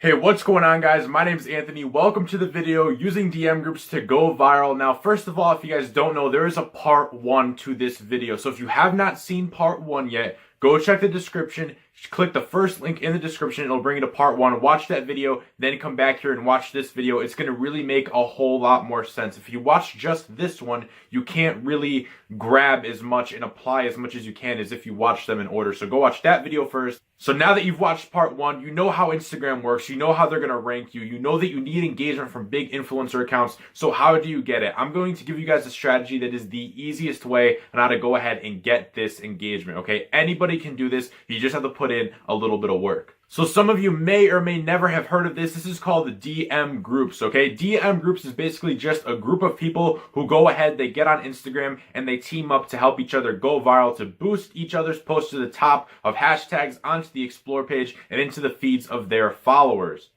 Hey, what's going on, guys? My name is Anthony. Welcome to the video using DM groups to go viral. Now, first of all, if you guys don't know, there is a part 1 to this video. So if you have not seen part 1 yet, go check the description. Click the first link in the description. It'll bring you to part 1. Watch that video, then come back here and watch this video. It's going to really make a whole lot more sense. If you watch just this one, you can't really grab as much and apply as much as you can as if you watch them in order. So go watch that video first. So now that you've watched part 1, you know how Instagram works. You know how they're going to rank you. You know that you need engagement from big influencer accounts. So how do you get it? I'm going to give you guys a strategy that is the easiest way on how to go ahead and get this engagement, okay? Anybody can do this. You just have to put in a little bit of work. So some of you may or may never have heard of this. This is called the DM groups, okay? DM groups is basically just a group of people who go ahead, they get on Instagram, and they team up to help each other go viral, to boost each other's posts to the top of hashtags onto the Explore page and into the feeds of their followers.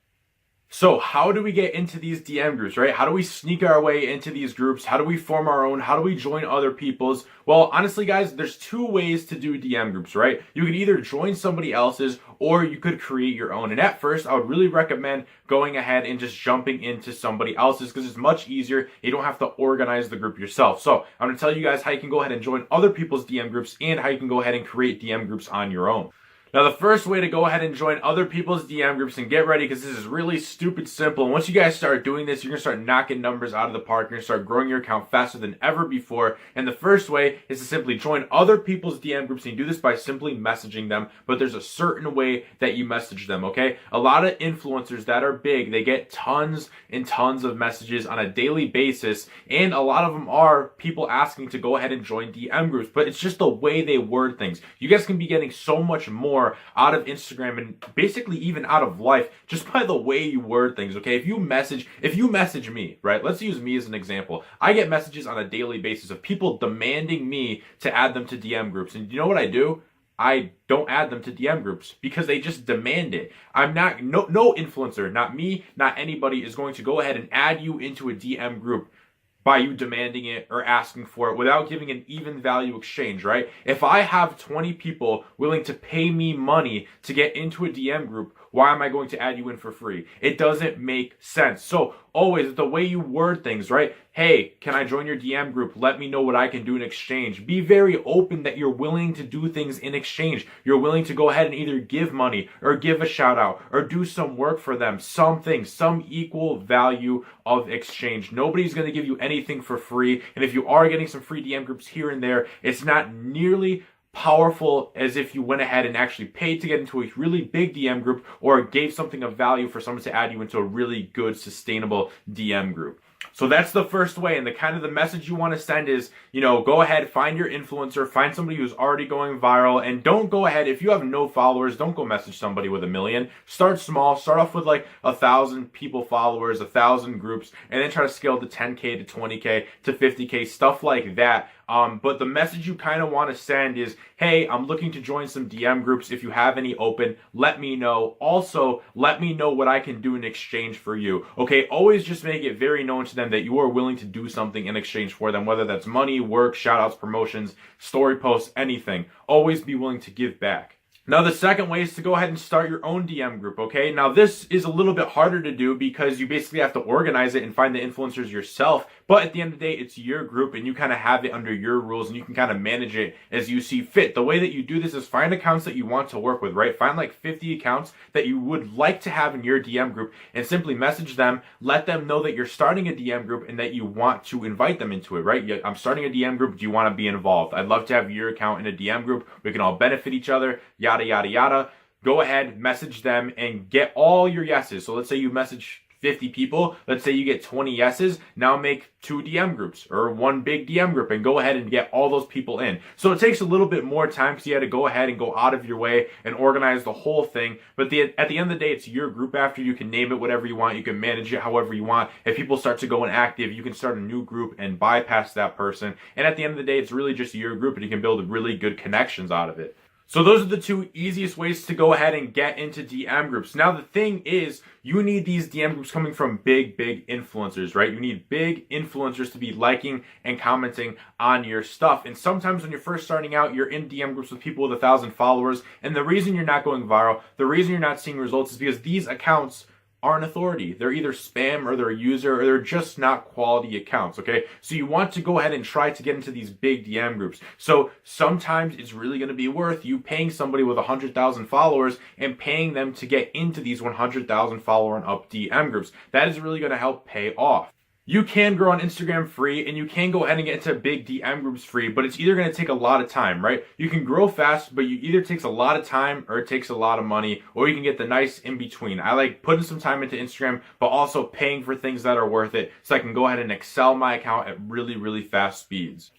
So how do we get into these DM groups, right? How do we sneak our way into these groups? How do we form our own? How do we join other people's? Well, honestly, guys, there's 2 ways to do DM groups, right? You could either join somebody else's or you could create your own. And at first, I would really recommend going ahead and just jumping into somebody else's because it's much easier. You don't have to organize the group yourself. So I'm going to tell you guys how you can go ahead and join other people's DM groups and how you can go ahead and create DM groups on your own. Now, the first way to go ahead and join other people's DM groups, and get ready because this is really stupid simple. And once you guys start doing this, you're going to start knocking numbers out of the park. You're going to start growing your account faster than ever before. And the first way is to simply join other people's DM groups. And you do this by simply messaging them. But there's a certain way that you message them, okay? A lot of influencers that are big, they get tons and tons of messages on a daily basis. And a lot of them are people asking to go ahead and join DM groups. But it's just the way they word things. You guys can be getting so much more out of Instagram and basically even out of life just by the way you word things, okay? If you message me, right? Let's use me as an example. I get messages on a daily basis of people demanding me to add them to DM groups. And you know what I do? I don't add them to DM groups because they just demand it. No influencer, not me, not anybody is going to go ahead and add you into a DM group by you demanding it or asking for it without giving an even value exchange, right? If I have 20 people willing to pay me money to get into a DM group, why am I going to add you in for free? It doesn't make sense. So always the way you word things, right? Hey, can I join your DM group? Let me know what I can do in exchange. Be very open that you're willing to do things in exchange. You're willing to go ahead and either give money or give a shout out or do some work for them. Something, some equal value of exchange. Nobody's going to give you anything for free. And if you are getting some free DM groups here and there, it's not nearly powerful as if you went ahead and actually paid to get into a really big DM group or gave something of value for someone to add you into a really good, sustainable DM group. So that's the first way, and the message you want to send is, go ahead, find your influencer, find somebody who's already going viral, and don't go ahead, if you have no followers, don't go message somebody with 1 million. Start small, start off with like 1,000 people followers, 1,000 groups, and then try to scale to 10K to 20K to 50K, stuff like that. But the message you kind of want to send is, hey, I'm looking to join some DM groups. If you have any open, let me know. Also, let me know what I can do in exchange for you. Okay, always just make it very known to them that you are willing to do something in exchange for them, whether that's money, work, shout outs, promotions, story posts, anything. Always be willing to give back. Now, the second way is to go ahead and start your own DM group, okay? Now, this is a little bit harder to do because you basically have to organize it and find the influencers yourself. But at the end of the day, it's your group and you kind of have it under your rules and you can kind of manage it as you see fit. The way that you do this is find accounts that you want to work with, right? Find like 50 accounts that you would like to have in your DM group and simply message them. Let them know that you're starting a DM group and that you want to invite them into it, right? I'm starting a DM group. Do you want to be involved? I'd love to have your account in a DM group. We can all benefit each other, yada, yada, yada. Go ahead, message them and get all your yeses. So let's say you message 50 people. Let's say you get 20 yeses. Now make 2 DM groups or 1 big DM group and go ahead and get all those people in. So it takes a little bit more time because you had to go ahead and go out of your way and organize the whole thing. But at the end of the day, it's your group after. You can name it whatever you want. You can manage it however you want. If people start to go inactive, you can start a new group and bypass that person. And at the end of the day, it's really just your group and you can build really good connections out of it. So those are the 2 easiest ways to go ahead and get into DM groups. Now, the thing is, you need these DM groups coming from big influencers, right? You need big influencers to be liking and commenting on your stuff. And sometimes when you're first starting out, you're in DM groups with people with 1,000 followers. And the reason you're not going viral, the reason you're not seeing results is because these accounts aren't authority. They're either spam or they're a user or they're just not quality accounts, okay? So you want to go ahead and try to get into these big DM groups. So sometimes it's really going to be worth you paying somebody with 100,000 followers and paying them to get into these 100,000 follower and up DM groups. That is really going to help pay off. You can grow on Instagram free and you can go ahead and get into big DM groups free, but it's either going to take a lot of time, right? You can grow fast, but you either takes a lot of time or it takes a lot of money, or you can get the nice in between. I like putting some time into Instagram, but also paying for things that are worth it so I can go ahead and excel my account at really, really fast speeds.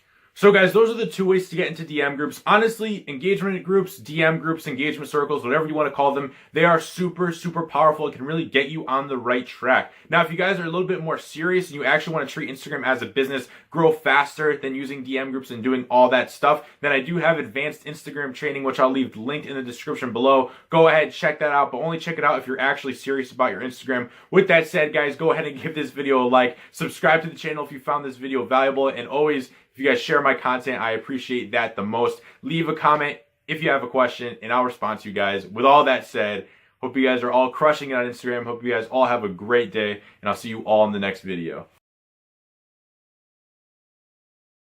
So guys, those are the two ways to get into DM groups. Honestly, engagement groups, DM groups, engagement circles, whatever you want to call them, they are super, super powerful. It can really get you on the right track. Now, if you guys are a little bit more serious and you actually want to treat Instagram as a business, grow faster than using DM groups and doing all that stuff, then I do have advanced Instagram training, which I'll leave linked in the description below. Go ahead, check that out, but only check it out if you're actually serious about your Instagram. With that said, guys, go ahead and give this video a like, subscribe to the channel if you found this video valuable, and always, if you guys share my content, I appreciate that the most. Leave a comment if you have a question, and I'll respond to you guys. With all that said, hope you guys are all crushing it on Instagram. Hope you guys all have a great day, and I'll see you all in the next video.